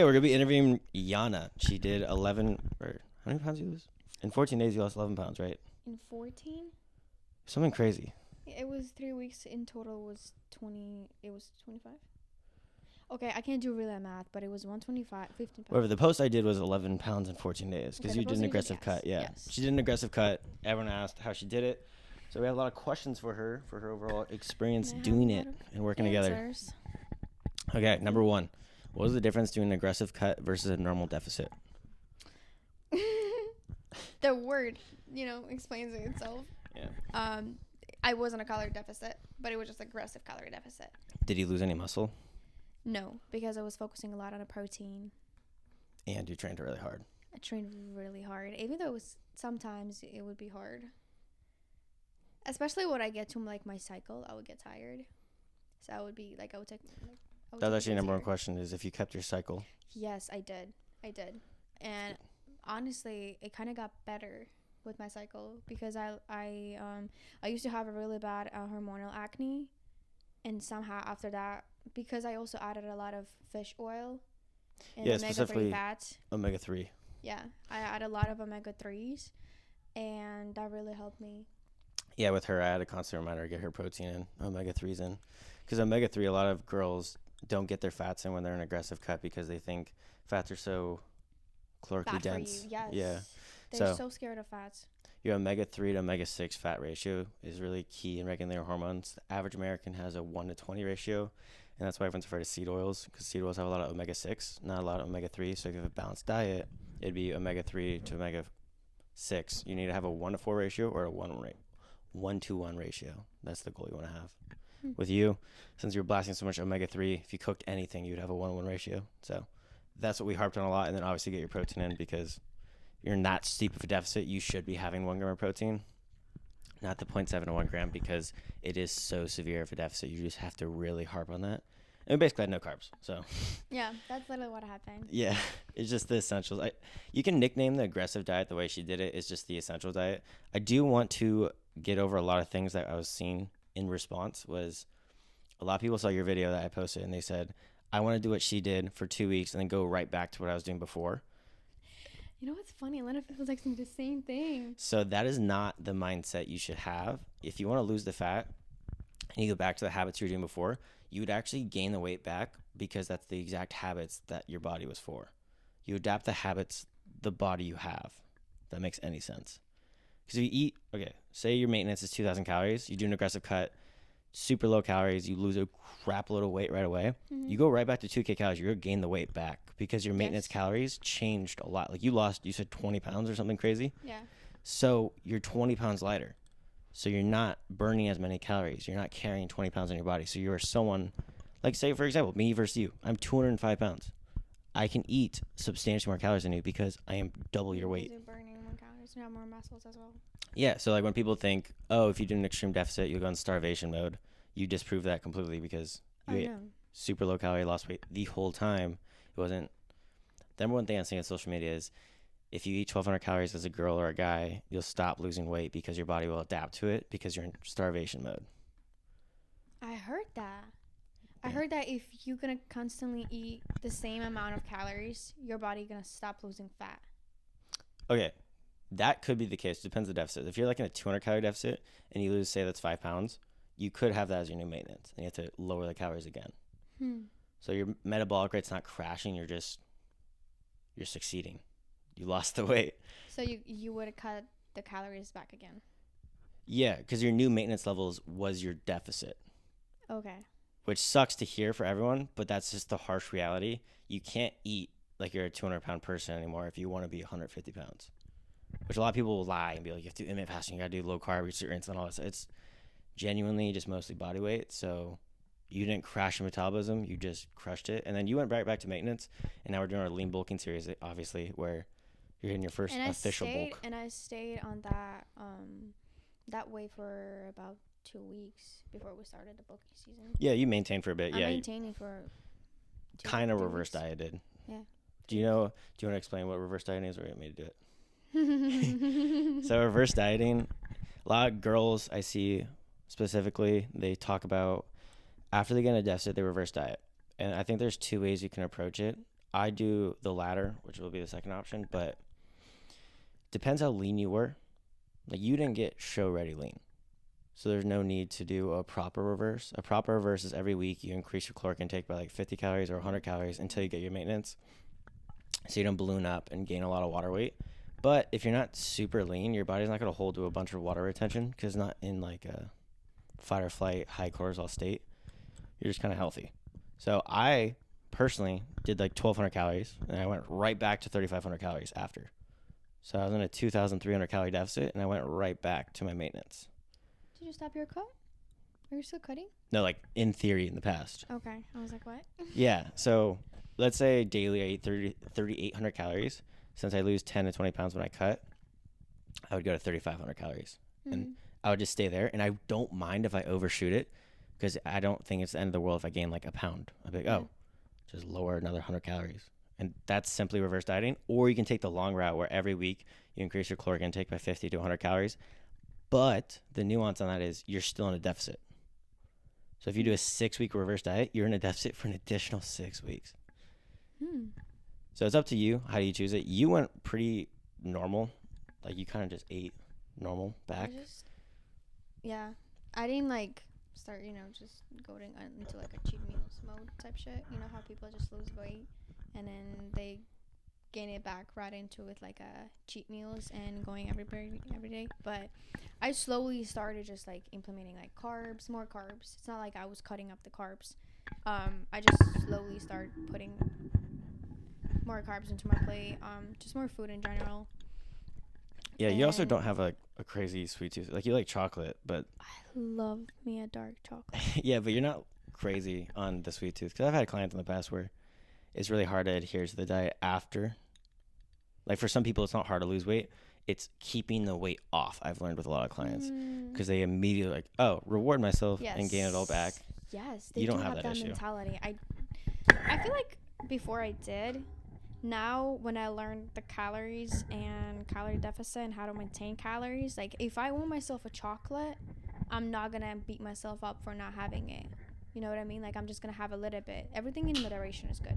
Hey, we're gonna be interviewing Yana. She did 11. Or how many pounds you lose? In 14 days, you lost 11 pounds, right? In 14? Something crazy. It was 3 weeks in total. Was 20? It was 25. Okay, I can't do really that math, but it was 125, 15 Whatever. pounds. The post I did was 11 pounds in 14 days Okay, because the you did post an you did, aggressive yes, cut. Yeah, yes. she did an aggressive cut. Everyone asked how she did it, so we have a lot of questions for her overall experience I have doing a lot it of and working together. Answers. Okay, number one. What was the difference between an aggressive cut versus a normal deficit? The word, explains it itself. Yeah. I was on a calorie deficit, but it was just aggressive calorie deficit. Did you lose any muscle? No, because I was focusing a lot on a protein. And you trained really hard. I trained really hard, even though sometimes it would be hard. Especially when I get to like my cycle, I would get tired. So I would be like, I would take. That's actually number one question is if you kept your cycle. Yes, I did. And honestly, it kind of got better with my cycle because I used to have a really bad hormonal acne, and somehow after that, because I also added a lot of fish oil and Yeah, omega-3 specifically fats. omega-3. Yeah, I added a lot of omega-3s, and that really helped me. Yeah, with her, I had a constant reminder to get her protein in, omega-3s in. Because omega-3, a lot of girls don't get their fats in when they're in aggressive cut because they think fats are so calorically Bad dense. for you, yes. Yeah. They're so scared of fats. Your omega-3 to omega-6 fat ratio is really key in regulating hormones. The average American has a 1 to 20 ratio, and that's why everyone's afraid of seed oils because seed oils have a lot of omega-6, not a lot of omega-3. So if you have a balanced diet, it'd be omega-3 to omega-6. You need to have a 1 to 4 ratio or a 1 to 1 ratio. That's the goal you want to have. With you, since you're blasting so much omega-3, if you cooked anything, you'd have a 1 to 1 ratio. So that's what we harped on a lot. And then obviously get your protein in because you're in that steep of a deficit. You should be having 1 gram of protein, not the 0.7 to 1 gram, because it is so severe of a deficit. You just have to really harp on that. And we basically had no carbs. So Yeah, that's literally what happened. yeah, it's just the essentials. You can nickname the aggressive diet the way she did it. It's just the essential diet. I do want to get over a lot of things that I was seeing in response. Was a lot of people saw your video that I posted and they said, I want to do what she did for 2 weeks and then go right back to what I was doing before. You know what's funny? A lot of people like the same thing. So that is not the mindset you should have. If you want to lose the fat and you go back to the habits you were doing before, you would actually gain the weight back because that's the exact habits that your body was for. You adapt the habits the body you have. If that makes any sense. Because if you eat, okay, say your maintenance is 2,000 calories, you do an aggressive cut, super low calories, you lose a crap load of weight right away. You go right back to 2K calories, you're going to gain the weight back because your maintenance calories changed a lot. Like you said 20 pounds or something crazy. Yeah. So you're 20 pounds lighter. So you're not burning as many calories. You're not carrying 20 pounds on your body. So you're someone, like say for example, me versus you. I'm 205 pounds. I can eat substantially more calories than you because I am double your weight. You're burning more calories. You have more muscles as well. Yeah, so like when people think, oh, if you do an extreme deficit, you'll go in starvation mode, you disprove that completely because you ate super low calorie, lost weight the whole time. It wasn't. The number one thing I'm seeing on social media is if you eat 1,200 calories as a girl or a guy, you'll stop losing weight because your body will adapt to it because you're in starvation mode. I heard that. I heard that if you're going to constantly eat the same amount of calories, your body going to stop losing fat. Okay, that could be the case. Depends on the deficit. If you're like in a 200 calorie deficit and you lose, say that's 5 pounds, you could have that as your new maintenance and you have to lower the calories again. So your metabolic rate's not crashing. You're succeeding. You lost the weight. So you would cut the calories back again. Yeah, because your new maintenance levels was your deficit. Okay. Which sucks to hear for everyone, but that's just the harsh reality. You can't eat like you're a 200-pound person anymore if you want to be 150 pounds. Which a lot of people will lie and be like, you have to do intermittent fasting, you got to do low carb, restrict insulin, all that stuff. It's genuinely just mostly body weight. So you didn't crash your metabolism, you just crushed it. And then you went right back to maintenance. And now we're doing our lean bulking series, obviously, where you're in your first official bulk. And I stayed on that way for about 2 weeks before we started the bulking season. Yeah, you maintained for a bit. I'm maintaining for kind of reverse dieted. Yeah. Do you want to explain what reverse dieting is, or you want me to do it? So reverse dieting, a lot of girls I see specifically, they talk about after they get in a deficit, they reverse diet. And I think there's 2 ways you can approach it. I do the latter, which will be the second option, but depends how lean you were. Like, you didn't get show ready lean. So there's no need to do a proper reverse. A proper reverse is every week you increase your caloric intake by like 50 calories or 100 calories until you get your maintenance. So you don't balloon up and gain a lot of water weight. But if you're not super lean, your body's not going to hold to a bunch of water retention because it's not in like a fight or flight, high cortisol state. You're just kind of healthy. So I personally did like 1,200 calories and I went right back to 3,500 calories after. So I was in a 2,300 calorie deficit and I went right back to my maintenance. Did you stop your cut? Are you still cutting? No, like in theory in the past. Okay. I was like, what? Yeah. So let's say daily I eat 3,800 calories. Since I lose 10 to 20 pounds when I cut, I would go to 3,500 calories. And I would just stay there. And I don't mind if I overshoot it because I don't think it's the end of the world if I gain like a pound. I'd be like, just lower another 100 calories. And that's simply reverse dieting. Or you can take the long route where every week you increase your caloric intake by 50 to 100 calories. But the nuance on that is you're still in a deficit. So if you do a 6-week reverse diet, you're in a deficit for an additional 6 weeks. So it's up to you. How do you choose it? You went pretty normal. Like, you kind of just ate normal back. I didn't like start, just going into like a cheat meals mode type shit. You know how people just lose weight and then they gain it back right into with like a cheat meals and going every day. But I slowly started just like implementing like more carbs. It's not like I was cutting up the carbs. I just slowly started putting more carbs into my plate. Just more food in general. Yeah, you also don't have a crazy sweet tooth. Like, you like chocolate, but I love me a dark chocolate. yeah, but you're not crazy on the sweet tooth. Because I've had clients in the past where it's really hard to adhere to the diet after. Like, for some people, it's not hard to lose weight. It's keeping the weight off, I've learned with a lot of clients. Because they immediately like, reward myself and gain it all back. Yes, they you don't do have that issue. Mentality. I feel like before I did, now when I learned the calories and calorie deficit and how to maintain calories, like if I want myself a chocolate, I'm not going to beat myself up for not having it. You know what I mean? Like, I'm just going to have a little bit. Everything in moderation is good.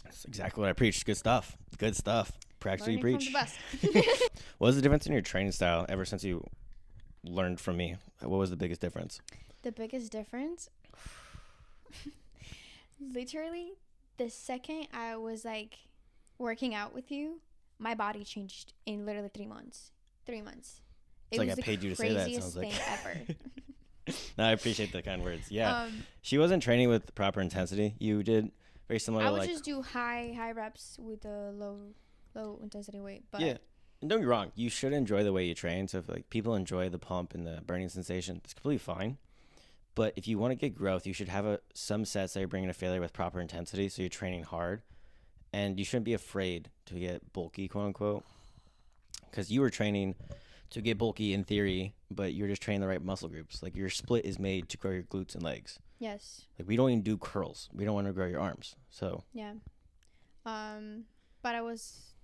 That's exactly what I preach. Good stuff. Good stuff. Practice what you preach. From the best. What was the difference in your training style ever since you learned from me? What was the biggest difference? The biggest difference? Literally, the second I was like working out with you, my body changed in literally 3 months. 3 months. It's like I paid you to say that. Sounds like ever. No, I appreciate the kind words. Yeah, she wasn't training with proper intensity. You did very similar. I would just do high reps with the low intensity weight. But yeah, and don't get me wrong, you should enjoy the way you train. So if like people enjoy the pump and the burning sensation, it's completely fine. But if you want to get growth, you should have some sets that you're bringing to failure with proper intensity. So you're training hard, and you shouldn't be afraid to get bulky, quote unquote, because you were training to get bulky in theory, but you're just training the right muscle groups. Like, your split is made to grow your glutes and legs. Yes. Like, we don't even do curls. We don't want to grow your arms. So yeah. But I was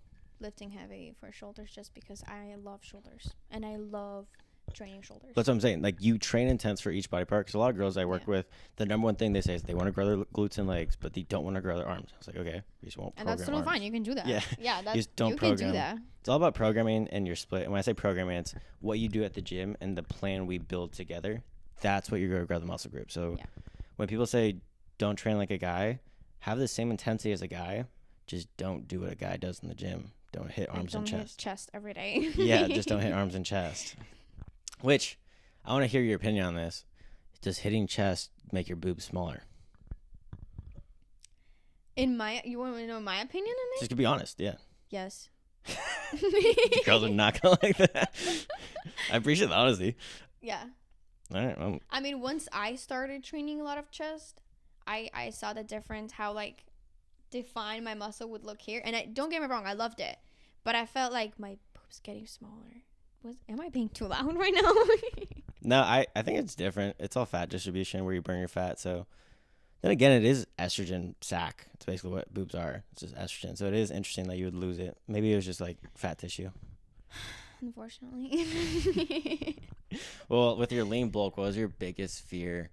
lifting heavy for shoulders just because I love shoulders and I love training shoulders. That's what I'm saying. Like, you train intense for each body part, because a lot of girls I work with, the number one thing they say is they want to grow their glutes and legs, but they don't want to grow their arms. I was like, okay, you just won't program. And that's totally fine. You can do that. Yeah. That's, you just don't program. Can do that. It's all about programming and your split. And when I say programming, it's what you do at the gym and the plan we build together. That's what you're going to grow the muscle group. So when people say don't train like a guy, have the same intensity as a guy, just don't do what a guy does in the gym. Don't hit arms and chest. Don't hit chest every day. Yeah, just don't hit arms and chest. Which, I want to hear your opinion on this. Does hitting chest make your boobs smaller? You want to know my opinion on it? Just to be honest, yeah. Yes. Girls are not gonna like that. I appreciate the honesty. Yeah. All right. Well, I mean, once I started training a lot of chest, I saw the difference, how like defined my muscle would look here. And don't get me wrong, I loved it, but I felt like my boobs getting smaller. Am I being too loud right now? No, I think it's different. It's all fat distribution where you burn your fat. So then again, it is estrogen sac. It's basically what boobs are. It's just estrogen. So it is interesting that you would lose it. Maybe it was just like fat tissue. Unfortunately. Well, with your lean bulk, what was your biggest fear?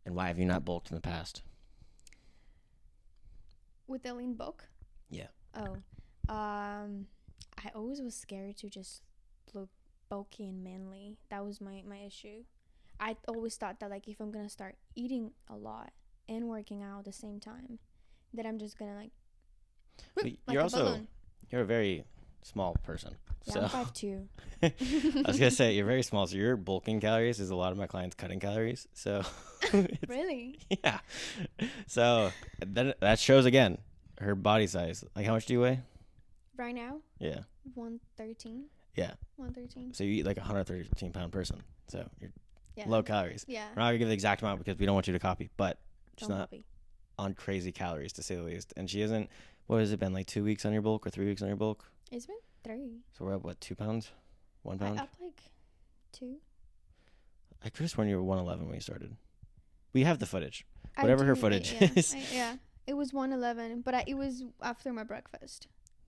And why have you not bulked in the past? With the lean bulk? Yeah. Oh. I always was scared to just look bulky and manly. That was my issue. I always thought that like if I'm gonna start eating a lot and working out at the same time, that I'm just gonna like You're a also balloon. you're a very small person. Yeah, So I'm 5'2". I was gonna say you're very small, so your bulking calories is a lot of my clients cutting calories. So Really? yeah. So that shows again her body size. Like how much do you weigh? Right now, Yeah. 113. Yeah. 113. So you eat like a 113-pound person. So you're Yeah. low calories. Yeah. We're not gonna give the exact amount because we don't want you to copy, but she's Don't not copy. on crazy calories to say the least. And she isn't. What has it been, like 2 weeks on your bulk or 3 weeks on your bulk? It's been 3. So we're at what, 2 pounds? 1 pound? I up like 2. I could have sworn you were 111 when you started. We have the footage. I Whatever her do, footage yeah. is. Yeah. It was 111, but it was after my breakfast.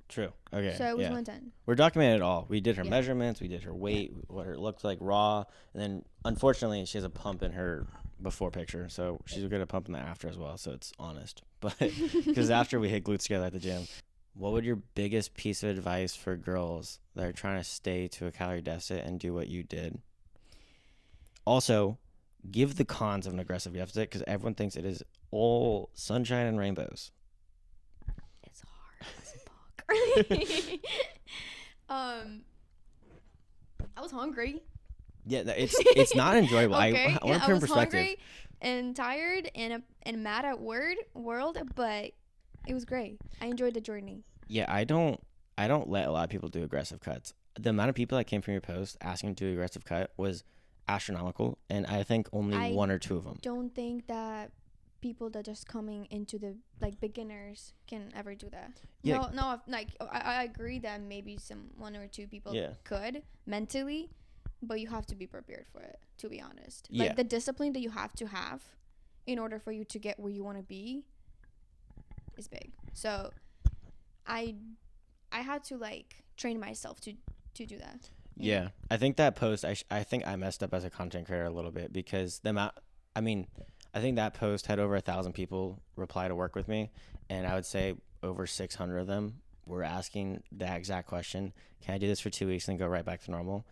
True. Okay. So it was yeah. 110. We're documenting it all. We did her Yeah. measurements. We did her weight, what it looked like raw. And then, unfortunately, she has a pump in her before picture. So she's going to pump in the after as well. So it's honest. But because after we hit glutes together at the gym, what would your biggest piece of advice for girls that are trying to stay to a calorie deficit and do what you did? Also, give the cons of an aggressive deficit because everyone thinks it is all sunshine and rainbows. It's hard as fuck. I was hungry. Yeah, it's not enjoyable. Okay. I want to put in was perspective. hungry and tired and mad at world, but it was great. I enjoyed the journey. Yeah, I don't let a lot of people do aggressive cuts. The amount of people that came from your post asking to do aggressive cut was astronomical, and I think only 1 or 2 of them. Don't think that people that just coming into the like beginners can ever do that. Yeah. No, like I agree that maybe some 1 or 2 people could mentally, but you have to be prepared for it, to be honest. Like the discipline that you have to have in order for you to get where you want to be is big. So I had to like train myself to do that. Yeah, I think that post, I think I messed up as a content creator a little bit because I think that post had over 1,000 people reply to work with me, and I would say over 600 of them were asking that exact question: can I do this for 2 weeks and then go right back to normal?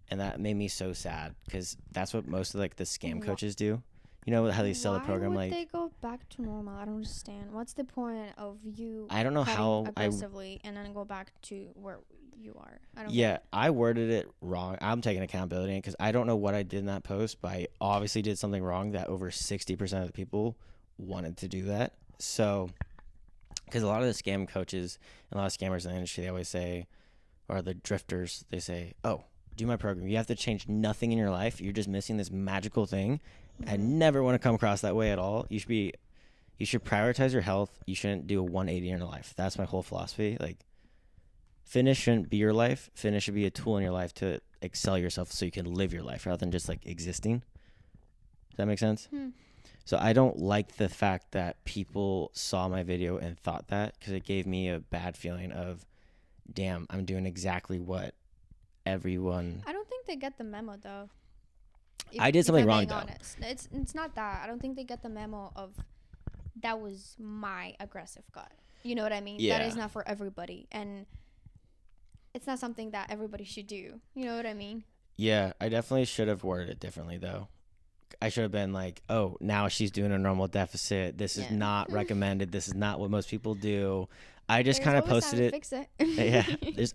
And that made me so sad because that's what most of like the scam coaches do. You know how they sell a program Why would like they go back to normal? I don't understand. What's the point of you I don't know cutting how aggressively and then go back to where you are? I don't Yeah, I worded it wrong. I'm taking accountability because I don't know what I did in that post, but I obviously did something wrong that over 60% of the people wanted to do that. So, because a lot of the scam coaches and a lot of scammers in the industry, they always say, or the drifters, they say, oh, do my program. You have to change nothing in your life. You're just missing this magical thing. I never want to come across that way at all. You should prioritize your health. You shouldn't do a 180 in your life. That's my whole philosophy. Like, fitness shouldn't be your life. Fitness should be a tool in your life to excel yourself so you can live your life rather than just like existing. Does that make sense? So I don't like the fact that people saw my video and thought that because it gave me a bad feeling of, damn, I'm doing exactly what everyone. I don't think they get the memo though. I did something wrong though. Honest. It's not that. I don't think they get the memo of that was my aggressive cut. You know what I mean? Yeah. That is not for everybody, and it's not something that everybody should do. You know what I mean? Yeah, I definitely should have worded it differently though. I should have been like, oh, now she's doing a normal deficit. This is not recommended. This is not what most people do. I just kind of posted it. Fix it. Yeah,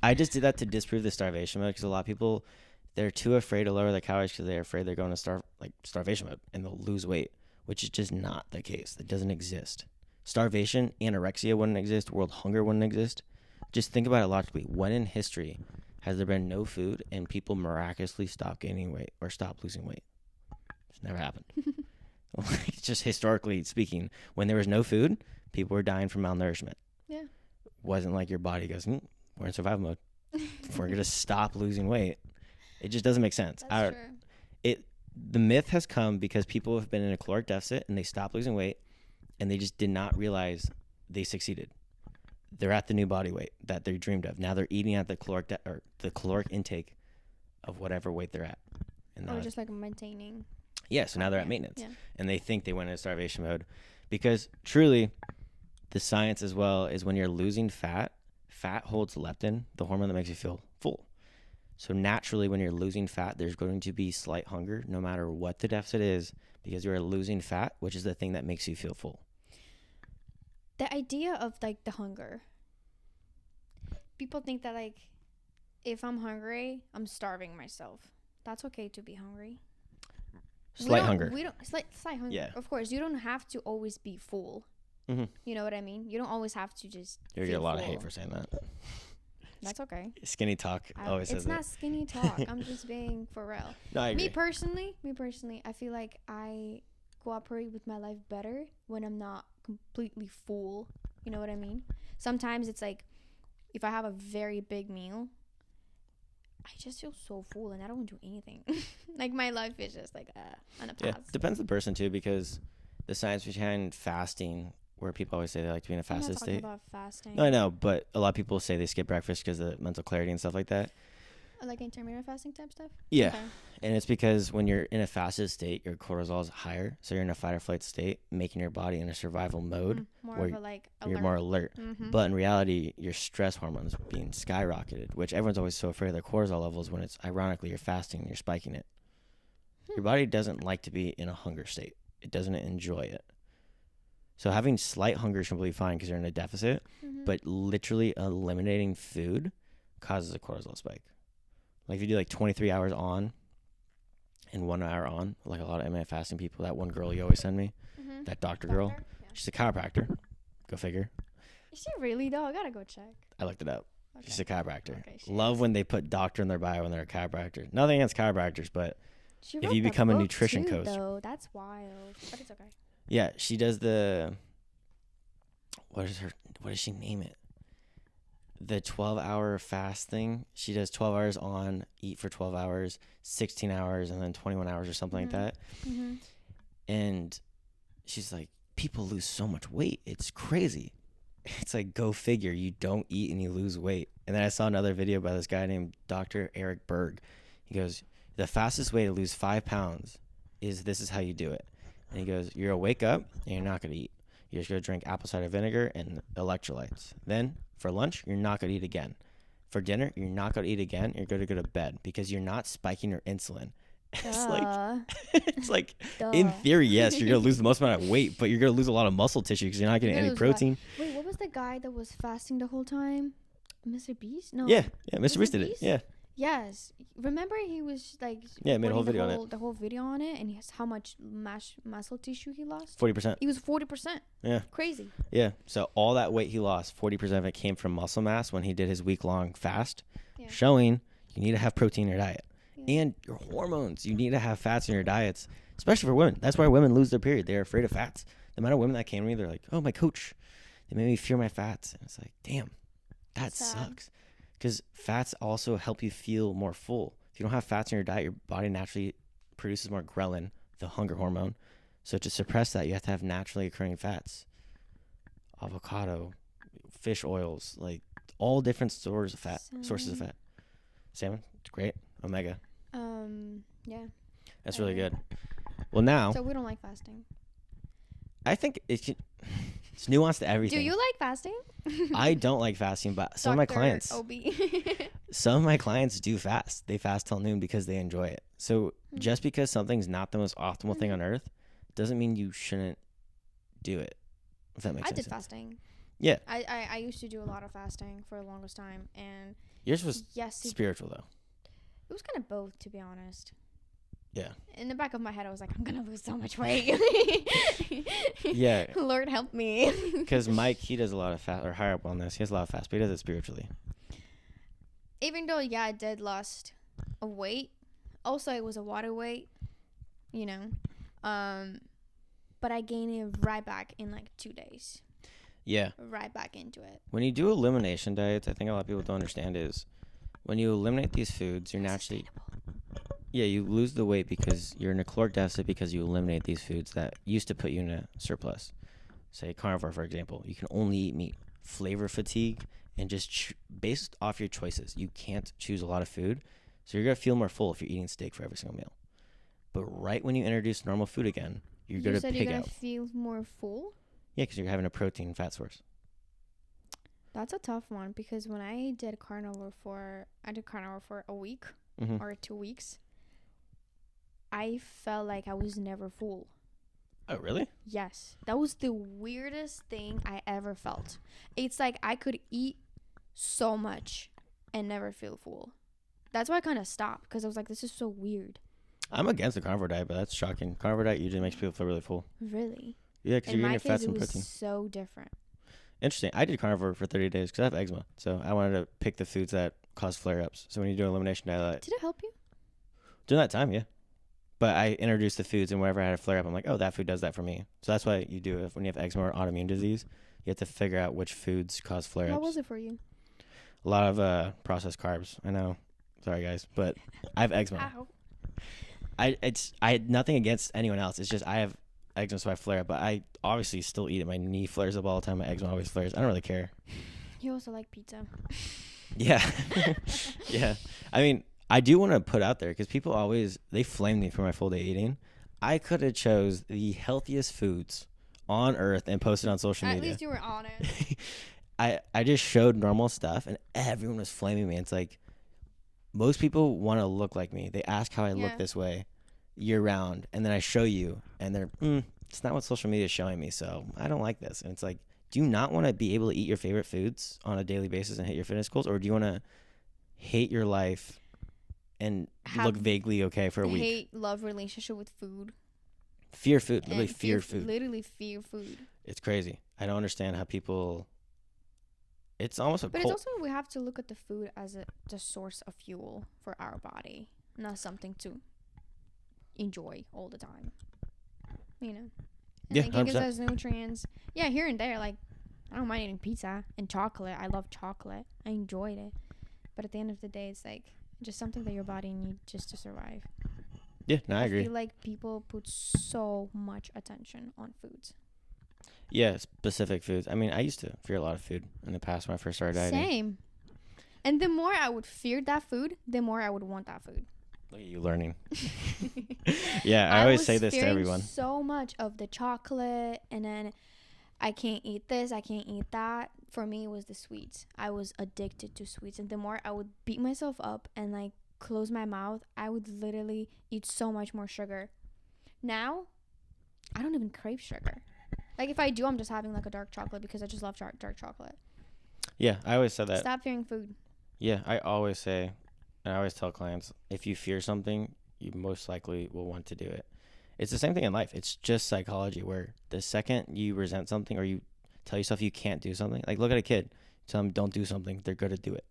I just did that to disprove the starvation mode because a lot of people, they're too afraid to lower their calories because they're afraid they're going to starvation mode and they'll lose weight, which is just not the case. It doesn't exist. Starvation, anorexia wouldn't exist. World hunger wouldn't exist. Just think about it logically. When in history has there been no food and people miraculously stop gaining weight or stop losing weight? It's never happened. Just historically speaking, when there was no food, people were dying from malnourishment. Yeah. Wasn't like your body goes, we're in survival mode. We're going to stop losing weight. It just doesn't make sense. That's true. The myth has come because people have been in a caloric deficit and they stopped losing weight and they just did not realize they succeeded. They're at the new body weight that they dreamed of. Now they're eating at the caloric intake of whatever weight they're at. And or just like maintaining. Yeah, so now they're at maintenance. Yeah. And they think they went into starvation mode because truly the science as well is when you're losing fat, fat holds leptin, the hormone that makes you feel full. So naturally, when you're losing fat, there's going to be slight hunger no matter what the deficit is, because you are losing fat, which is the thing that makes you feel full. The idea of like the hunger. People think that like if I'm hungry, I'm starving myself. That's okay to be hungry. Slight hunger. Slight hunger. Yeah. Of course, you don't have to always be full. Mm-hmm. You know what I mean? You don't always have to just. You get a lot of hate for saying that. That's okay. Skinny talk always says it's not skinny talk. I'm just being for real. No, I agree. Me personally, I feel like I cooperate with my life better when I'm not completely full. You know what I mean? Sometimes it's like if I have a very big meal, I just feel so full and I don't do anything. Like my life is just like on a path. Yeah, depends on the person too, because the science behind fasting, where people always say they like to be in a fasted state. I'm not talking about fasting. No, I know, but a lot of people say they skip breakfast because of mental clarity and stuff like that. Like intermittent fasting type stuff? Yeah. Okay. And it's because when you're in a fasted state, your cortisol is higher. So you're in a fight or flight state, making your body in a survival mode where you're more alert. Mm-hmm. But in reality, your stress hormones being skyrocketed, which everyone's always so afraid of their cortisol levels when it's ironically you're fasting and you're spiking it. Your body doesn't like to be in a hunger state. It doesn't enjoy it. So having slight hunger is completely fine because you're in a deficit, but literally eliminating food causes a cortisol spike. Like if you do like 23 hours on and 1 hour on, like a lot of intermittent fasting people, that one girl you always send me, that doctor girl, Yeah. she's a chiropractor. Go figure. Is she really though? I gotta go check. I looked it up. Okay. She's a chiropractor. Okay, Love when they put doctor in their bio when they're a chiropractor. Nothing against chiropractors, but She if wrote you the become a book nutrition too, coach. though. That's wild. But it's okay. Yeah, she does the, what does she name it? The 12-hour fast thing. She does 12 hours on, eat for 12 hours, 16 hours, and then 21 hours or something like that. Mm-hmm. And she's like, people lose so much weight. It's crazy. It's like, go figure. You don't eat and you lose weight. And then I saw another video by this guy named Dr. Eric Berg. He goes, the fastest way to lose 5 pounds is this is how you do it. And he goes, you're going to wake up and you're not going to eat. You're just going to drink apple cider vinegar and electrolytes. Then for lunch, you're not going to eat again. For dinner, you're not going to eat again. You're going to go to bed because you're not spiking your insulin. It's like in theory, yes, you're going to lose the most amount of weight, but you're going to lose a lot of muscle tissue because you're not getting any protein. Wait, what was the guy that was fasting the whole time? Mr. Beast? No. Yeah, Mr. Beast did it. Yeah. Yes. Remember he was like made a whole video on it. The whole video on it, and how much muscle tissue he lost? 40%. He was 40%. Yeah. Crazy. Yeah. So all that weight he lost, 40% of it came from muscle mass when he did his week-long fast, showing you need to have protein in your diet. Yeah. And your hormones. You need to have fats in your diets, especially for women. That's why women lose their period. They're afraid of fats. The amount of women that came to me, they're like, oh, my coach, they made me fear my fats. And it's like, damn, that sucks. Because fats also help you feel more full. If you don't have fats in your diet, your body naturally produces more ghrelin, the hunger hormone. So to suppress that, you have to have naturally occurring fats. Avocado, fish oils, like all different sources of fat. Salmon, it's great. Omega. Yeah. That's really good. Well, now. So we don't like fasting. I think it's nuanced to everything. Do you like fasting? I don't like fasting, but some of my clients, some of my clients do fast. They fast till noon because they enjoy it. So just because something's not the most optimal thing on earth doesn't mean you shouldn't do it. If that makes sense. I did fasting. Yeah. I used to do a lot of fasting for the longest time, and yours was spiritual though. It was kind of both, to be honest. Yeah. In the back of my head, I was like, I'm going to lose so much weight. Yeah. Lord help me. Because Mike, he does a lot of fast, or higher up on this. He has a lot of fast, but he does it spiritually. Even though, I did lost a weight. Also, it was a water weight, but I gained it right back in like 2 days. Yeah. Right back into it. When you do elimination diets, I think a lot of people don't understand is when you eliminate these foods, you're naturally... Yeah, you lose the weight because you're in a caloric deficit because you eliminate these foods that used to put you in a surplus. Say carnivore, for example. You can only eat meat. Flavor fatigue and just based off your choices. You can't choose a lot of food. So you're going to feel more full if you're eating steak for every single meal. But right when you introduce normal food again, you're going to pig out. You said you're going to feel more full? Yeah, because you're having a protein fat source. That's a tough one because when I did carnivore for a week Mm-hmm. or 2 weeks, I felt like I was never full. Oh, really? Yes, that was the weirdest thing I ever felt. It's like I could eat so much and never feel full. That's why I kind of stopped because I was like, this is so weird. I'm against the carnivore diet, but that's shocking. Carnivore diet usually makes people feel really full. Really? Yeah, because In you're getting my your fats case, it and was protein. so different. Interesting. I did carnivore for 30 days because I have eczema. So I wanted to pick the foods that cause flare-ups. So when you do an elimination diet, Did it help you? during that time, yeah. But I introduced the foods, and whenever I had a flare-up, I'm like, oh, that food does that for me. So that's why you do it. When you have eczema or autoimmune disease, you have to figure out which foods cause flare-ups. How was it for you? A lot of processed carbs. I know. Sorry, guys. But I have eczema. Ow. I had nothing against anyone else. It's just I have eczema, so I flare up. But I obviously still eat it. My knee flares up all the time. My eczema always flares. I don't really care. You also like pizza. Yeah. Yeah. I mean, I do want to put out there because people always, they flame me for my full day eating. I could have chose the healthiest foods on earth and posted on social media. At least you were honest. I just showed normal stuff and everyone was flaming me. It's like most people want to look like me. They ask how I look this way year round, and then I show you and they're it's not what social media is showing me, so I don't like this. And it's like, do you not want to be able to eat your favorite foods on a daily basis and hit your fitness goals, or do you want to hate your life and look vaguely okay for a week? Hate-love relationship with food. Fear food. Literally fear food. Literally fear food. It's crazy. I don't understand how people... It's almost a But cult. it's also, we have to look at the food as the source of fuel for our body, not something to enjoy all the time. You know? And Yeah, like, it gives 100%. us nutrients. Yeah, here and there, like, I don't mind eating pizza and chocolate. I love chocolate. I enjoyed it. But at the end of the day, it's like just something that your body needs just to survive. Yeah, no, I agree. I feel like people put so much attention on foods. Yeah, specific foods. I mean, I used to fear a lot of food in the past when I first started dieting. Same. And the more I would fear that food, the more I would want that food. Look at you learning. Yeah, I always say this to everyone. So much of the chocolate, and then I can't eat this, I can't eat that. For me, it was the sweets. I was addicted to sweets, and the more I would beat myself up and like close my mouth, I would literally eat so much more sugar. Now, I don't even crave sugar. Like if I do, I'm just having like a dark chocolate because I just love dark chocolate. Yeah, I always said that. Stop fearing food. Yeah, I always say, and I always tell clients, if you fear something, you most likely will want to do it. It's the same thing in life. It's just psychology, where the second you resent something or you tell yourself you can't do something, like look at a kid, tell them don't do something, they're going to do it.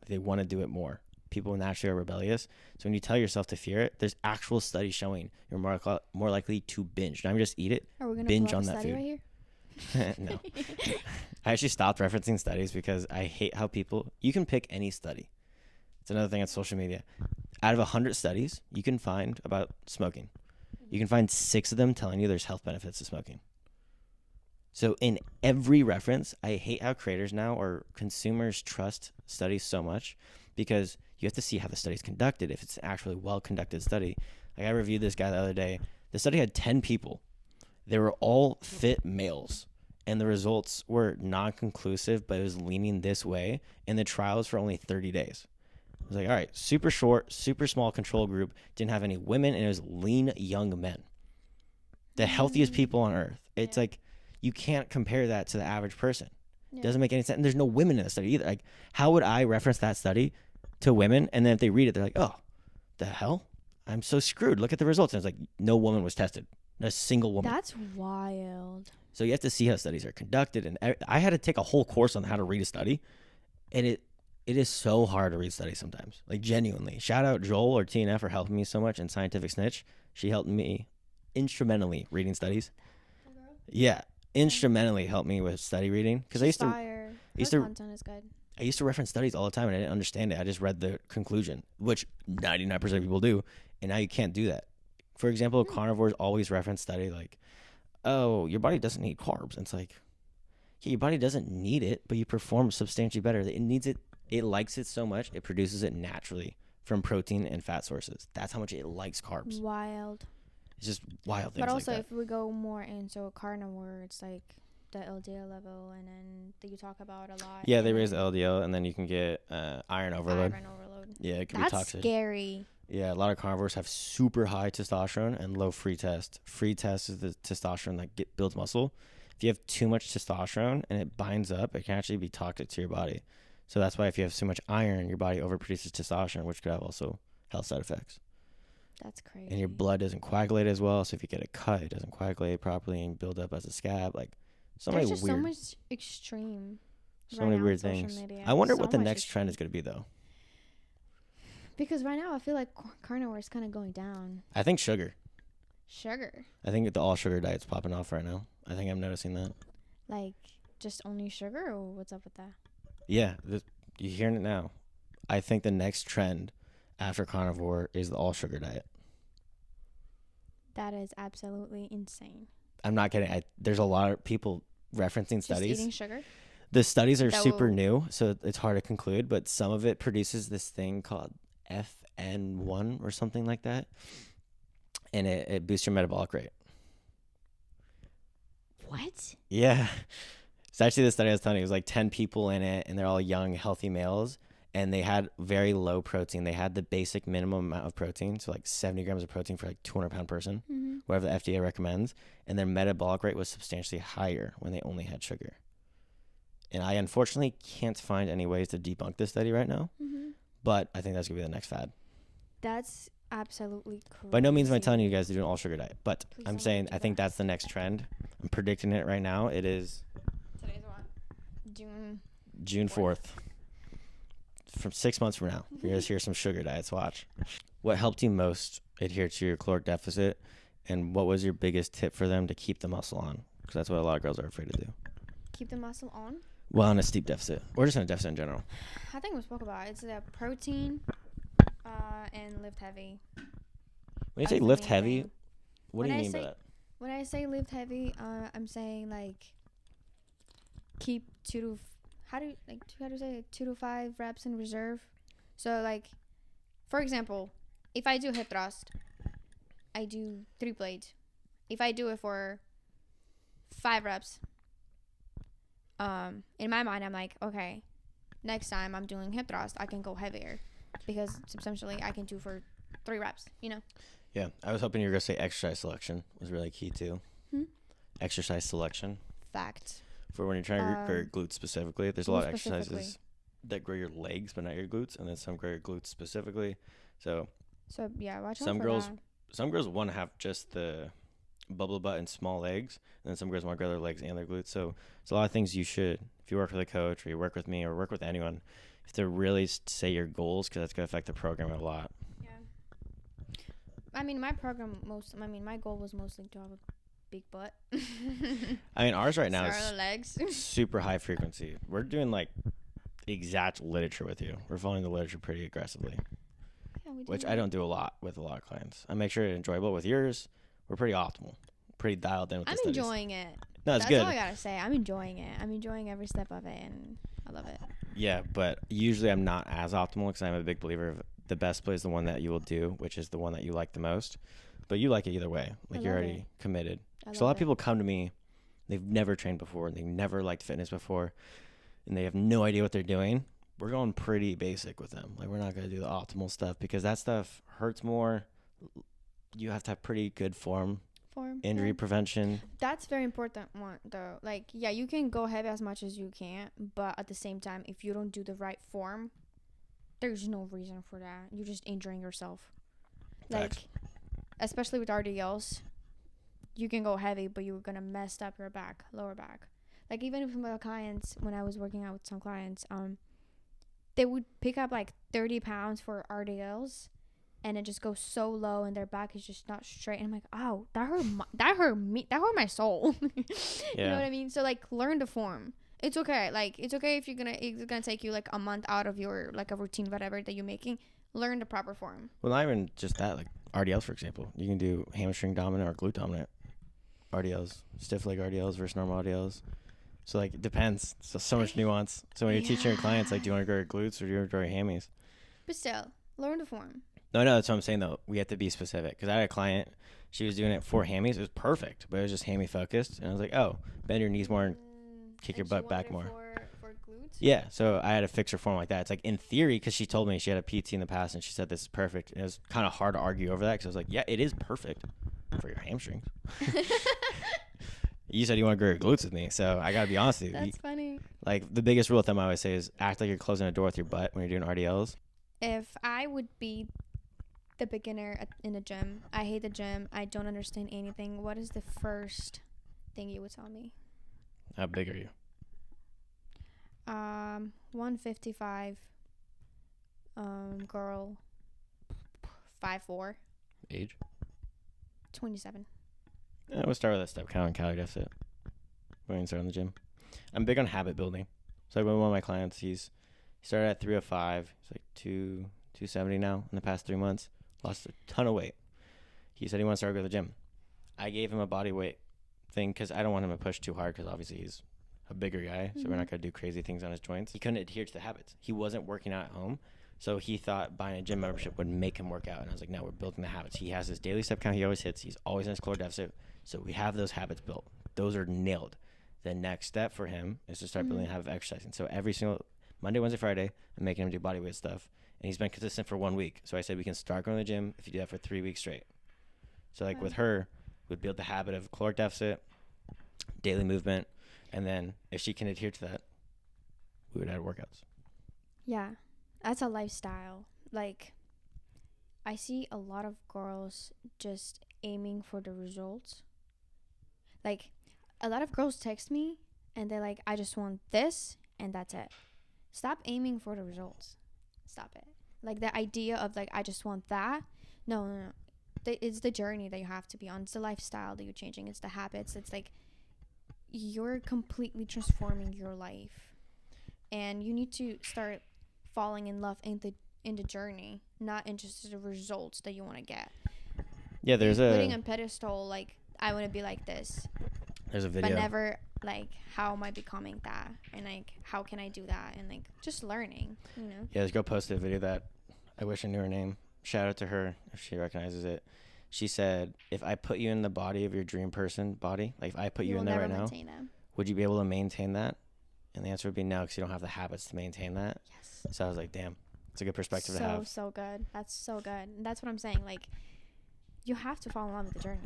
They want to do it more. People naturally are rebellious. So when you tell yourself to fear it, there's actual studies showing you're more likely to binge. Not even just eat it, Are we gonna binge pull up on a that study food. right here? No. I actually stopped referencing studies because I hate how you can pick any study. It's another thing on social media. Out of 100 studies, you can find about smoking. You can find 6 of them telling you there's health benefits to smoking. So in every reference, I hate how creators now or consumers trust studies so much because you have to see how the study's conducted, if it's an actually well-conducted study. Like I reviewed this guy the other day. The study had 10 people. They were all fit males, and the results were non-conclusive, but it was leaning this way, and the trial was for only 30 days. I was like, all right, super short, super small control group, didn't have any women, and it was lean young men. The healthiest people on earth. It's like, you can't compare that to the average person. It doesn't make any sense. And there's no women in the study either. Like, how would I reference that study to women, and then if they read it, they're like, oh, the hell? I'm so screwed. Look at the results. And it's like, no woman was tested. Not a single woman. That's wild. So you have to see how studies are conducted. And I had to take a whole course on how to read a study. And it is so hard to read studies sometimes. Like, genuinely. Shout out Joel or TNF for helping me so much in Scientific Snitch. She helped me instrumentally reading studies. Yeah. Instrumentally helped me with study reading. Because I used to... Her content is good. I used to reference studies all the time, and I didn't understand it. I just read the conclusion, which 99% of people do, and now you can't do that. For example, carnivores always reference study like, oh, your body doesn't need carbs. And it's like, yeah, your body doesn't need it, but you perform substantially better. It needs it. It likes it so much, it produces it naturally from protein and fat sources. That's how much it likes carbs. Wild. It's just wild things But also, like that. if we go more into a carnivore, it's like the LDL level, and then that you talk about a lot. Yeah, and they raise then LDL, and then you can get iron overload. iron overload. Yeah, it can be That's toxic. scary. Yeah, a lot of carnivores have super high testosterone and low free test. Free test is the testosterone that builds muscle. If you have too much testosterone and it binds up, it can actually be toxic to your body. So that's why if you have so much iron, your body overproduces testosterone, which could have also health side effects. That's crazy. And your blood doesn't coagulate as well. So if you get a cut, it doesn't coagulate properly and build up as a scab. Like so There's many just weird, so much extreme. so right many now on weird social things. media. I wonder So what the much next trend extreme. is going to be though. Because right now I feel like carnivore is kind of going down. I think sugar. Sugar, I think the all sugar diet's popping off right now. I think I'm noticing that. like just only sugar, or what's up with that? Yeah, you're hearing it now. I think the next trend after carnivore is the all sugar diet. That is absolutely insane. I'm not kidding. There's a lot of people referencing Just studies. eating sugar. The studies are That super will- new, so it's hard to conclude, but some of it produces this thing called FN1 or something like that. And it boosts your metabolic rate. What? Yeah. It's actually the study I was telling you. It was like 10 people in it, and they're all young, healthy males, and they had very low protein. They had the basic minimum amount of protein, so like 70 grams of protein for like 200-pound person, Mm-hmm. whatever the FDA recommends, and their metabolic rate was substantially higher when they only had sugar. And I unfortunately can't find any ways to debunk this study right now, Mm-hmm. but I think that's going to be the next fad. That's absolutely crazy. By no means am I telling you guys to do an all-sugar diet, but Please I'm don't saying do I think that. that's the next trend. I'm predicting it right now. It is Today's what? June. June 4th. From 6 months from now, you're going to hear some sugar diets. Watch. What helped you most adhere to your caloric deficit, and what was your biggest tip for them to keep the muscle on? Because that's what a lot of girls are afraid to do. Keep the muscle on. Well, on a steep deficit, or just on a deficit in general. I think we spoke about it. It's the protein, and lift heavy. When you That's say the lift main heavy, thing. what do When you I mean by say- that? When I say lift heavy, I'm saying like keep how do you say it? 2 to 5 reps in reserve. So like, for example, if I do hip thrust, I do 3 plates. If I do it for 5 reps, in my mind I'm like, okay, next time I'm doing hip thrust, I can go heavier because substantially I can do for 3 reps. You know. Yeah, I was hoping you were going to say exercise selection was really key too. Hmm? Exercise selection. Fact. For when you're trying to grow your glutes specifically, there's a lot of glutes specifically. exercises that grow your legs but not your glutes, and then some grow your glutes specifically. So So yeah, watch out Some for girls- that. some girls want to have just the bubble butt and small legs, and then some girls want to grow their legs and their glutes. So it's a lot of things you should, if you work with a coach or you work with me or work with anyone, you have to really say your goals, because that's going to affect the program a lot. Yeah. I mean, my goal was mostly to have a big butt. I mean, ours right now Start is the legs. super high frequency. We're doing like exact literature with you. We're following the literature pretty aggressively, Yeah, we do which that. I don't do a lot with a lot of clients. I make sure it's enjoyable. With yours, we're pretty optimal, pretty dialed in with the I'm studies. enjoying it. No, it's That's good. all I gotta say. I'm enjoying it. I'm enjoying every step of it, and I love it. Yeah, but usually I'm not as optimal because I'm a big believer of the best play is the one that you will do, which is the one that you like the most. But you like it either way. Like you're love already committed. I So a lot love of people come to me, they've never trained before, they've never liked fitness before, and they have no idea what they're doing. We're going pretty basic with them. Like we're not going to do the optimal stuff because that stuff hurts more. You have to have pretty good form, injury Yeah. prevention. That's very important one though. Like, yeah, you can go heavy as much as you can, but at the same time, if you don't do the right form, there's no reason for that. You're just injuring yourself. Like, Facts. especially with RDLs, you can go heavy, but you're gonna mess up your back, lower back. Like even with my clients, when I was working out with some clients, they would pick up like 30 pounds for RDLs, and it just goes so low, and their back is just not straight. And I'm like, oh, that hurt my soul. You Yeah. know what I mean? So like, learn the form. It's okay. Like it's okay if it's gonna take you like a month out of your like a routine, whatever that you're making. Learn the proper form. Well, not even just that. Like RDLs, for example, you can do hamstring dominant or glute dominant RDLs, stiff leg RDLs versus normal RDLs. So like it depends. So much nuance. So when you're teaching your clients, like, do you want to grow your glutes or do you want to grow your hammies? But still, learn the form. No, no, that's what I'm saying though. We have to be specific because I had a client. She was doing it for hammies. It was perfect, but it was just hammy focused. And I was like, oh, bend your knees more and kick your butt back more. For glutes? Yeah, so I had to fix her form like that. It's like in theory, because she told me she had a PT in the past and she said this is perfect. And it was kind of hard to argue over that because I was like, yeah, it is perfect for your hamstrings. You said you want to grow your glutes with me, so I gotta be honest with you. That's funny. Like the biggest rule of thumb I always say is act like you're closing a door with your butt when you're doing RDLs. If I would be the beginner in the gym, I hate the gym, I don't understand anything, what is the first thing you would tell me? How big are you? 155, girl, 5'4", Age? 27. Yeah, we'll start with that step count and calorie deficit. When we start in the gym. I'm big on habit building. So like one of my clients, he started at 305. He's like 270 now in the past 3 months. Lost a ton of weight. He said he wants to start going to the gym. I gave him a body weight thing because I don't want him to push too hard because obviously he's a bigger guy. So we're not going to do crazy things on his joints. He couldn't adhere to the habits. He wasn't working out at home. So he thought buying a gym membership would make him work out. And I was like, no, we're building the habits. He has his daily step count he always hits. He's always in his caloric deficit. So we have those habits built. Those are nailed. The next step for him is to start building a habit of exercising. So every single Monday, Wednesday, Friday, I'm making him do body weight stuff. And he's been consistent for 1 week. So I said we can start going to the gym if you do that for 3 weeks straight. So like with her, we'd build the habit of caloric deficit, daily movement, and then if she can adhere to that, we would add workouts. Yeah, that's a lifestyle. Like, I see a lot of girls just aiming for the results. Like, a lot of girls text me and they're like, I just want this and that's it. Stop aiming for the results. Stop it. Like, the idea of like, I just want that. No. It's the journey that you have to be on. It's the lifestyle that you're changing. It's the habits. It's like you're completely transforming your life. And you need to start falling in love in the journey, not in just the results that you want to get. Yeah, there's putting a pedestal like I want to be like this. There's a video. But never like how am I becoming that, and like how can I do that, and like just learning, you know. Yeah, this girl posted a video that I wish I knew her name. Shout out to her if she recognizes it. She said, if I put you in the body of your dream person body, like if I put you in there right now, would you be able to maintain that? And the answer would be no, because you don't have the habits to maintain that. Yes. So I was like, damn, it's a good perspective to have. So good. That's so good. And that's what I'm saying. Like, you have to fall in love with the journey.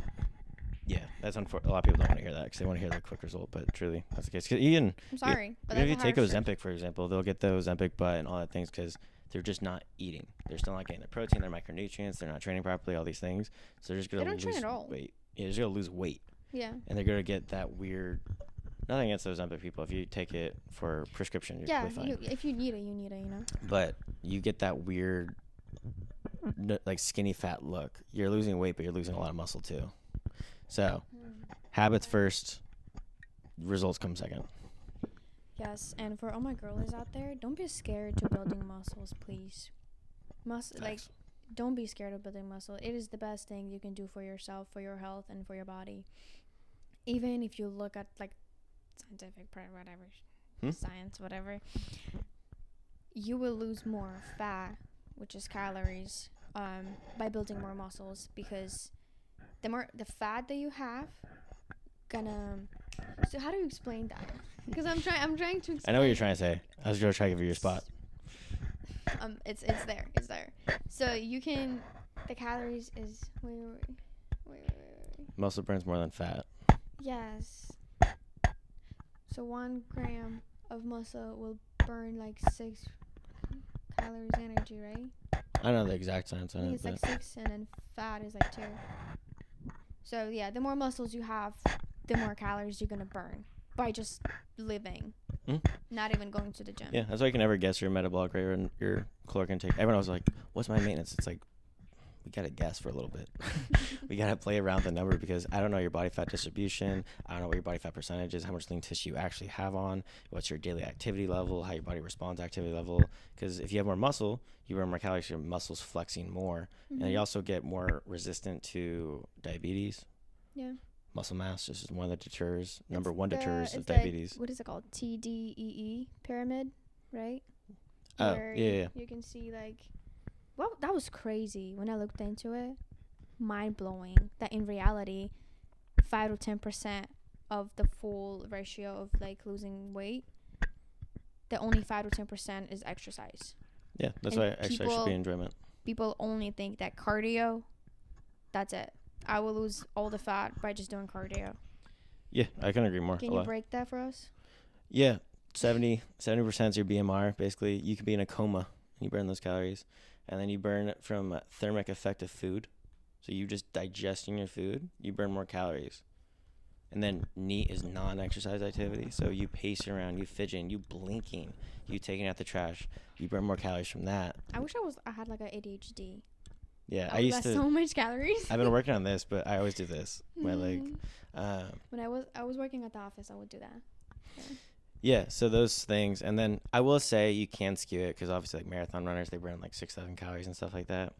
Yeah, that's unfortunate. A lot of people don't want to hear that because they want to hear the quick result, but truly, that's the case. Cause I'm sorry, but if you take Ozempic, for example, they'll get the Ozempic butt and all that things because they're just not eating. They're still not getting their protein, their micronutrients. They're not training properly, all these things. So they're just going to lose weight. Yeah, they're just going to lose weight. Yeah. And they're going to get that weird... Nothing against those Ozempic people. If you take it for prescription, you're fine. If you need it, you need it, you know? But you get that weird, like, skinny fat look. You're losing weight, but you're losing a lot of muscle, too. So, habits first, results come second. Yes, and for all my girlies out there, don't be scared to building muscles, please. Don't be scared of building muscle. It is the best thing you can do for yourself, for your health, and for your body. Even if you look at like scientific, whatever, science, whatever, you will lose more fat, which is calories, by building more muscles, because the fat that you have, So how do you explain that? Because I'm trying to explain. I know what you're trying to say. I was going to try to give you your spot. It's there. So you can, the calories is, wait. Muscle burns more than fat. Yes. So 1 gram of muscle will burn like 6 calories energy, right? I don't know the exact science on it. It's like 6, and then fat is like 2. So yeah, the more muscles you have, the more calories you're gonna burn by just living, not even going to the gym. Yeah, that's why you can never guess your metabolic rate or your caloric intake. Everyone was like, "What's my maintenance?" It's like, we gotta guess for a little bit. We gotta play around the number because I don't know your body fat distribution. I don't know what your body fat percentage is, how much lean tissue you actually have on, what's your daily activity level, how your body responds to activity level. Because if you have more muscle, you burn more calories, your muscles flexing more, and you also get more resistant to diabetes. Yeah. Muscle mass just is one of the deters. Number one deters of diabetes. What is it called? TDEE pyramid, right? Oh, Where yeah. You can see like well, that was crazy when I looked into it. Mind blowing that in reality, 5 to 10% of the full ratio of like losing weight, the only 5 to 10% is exercise. Yeah, that's And why exercise should be enjoyment. People only think that cardio, that's it. I will lose all the fat by just doing cardio. Yeah, I can agree more. Can you break that for us? Yeah, 70% is your BMR. Basically, you could be in a coma and you burn those calories, and then you burn it from thermic effect of food. So you just digesting your food, you burn more calories. And then NEAT is non-exercise activity. So you pacing around, you fidgeting, you blinking, you taking out the trash, you burn more calories from that. I wish I had like a ADHD. Yeah, I used to so much calories. I've been working on this, but I always do this. My leg. When I was working at the office, I would do that. Yeah, so those things, and then I will say you can skew it because obviously like marathon runners, they burn like 6,000 calories and stuff like that.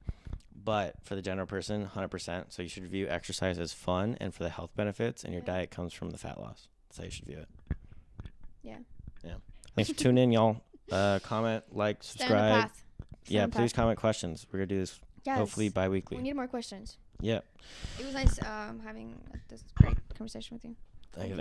But for the general person, 100%. So you should view exercise as fun and for the health benefits, and your diet comes from the fat loss. That's how you should view it. Yeah. Yeah. Thanks for tuning in, y'all. Comment, like, subscribe. Yeah, please comment questions. We're gonna do this hopefully bi-weekly. We need more questions. Yeah. It was nice having this great conversation with you. Thank you.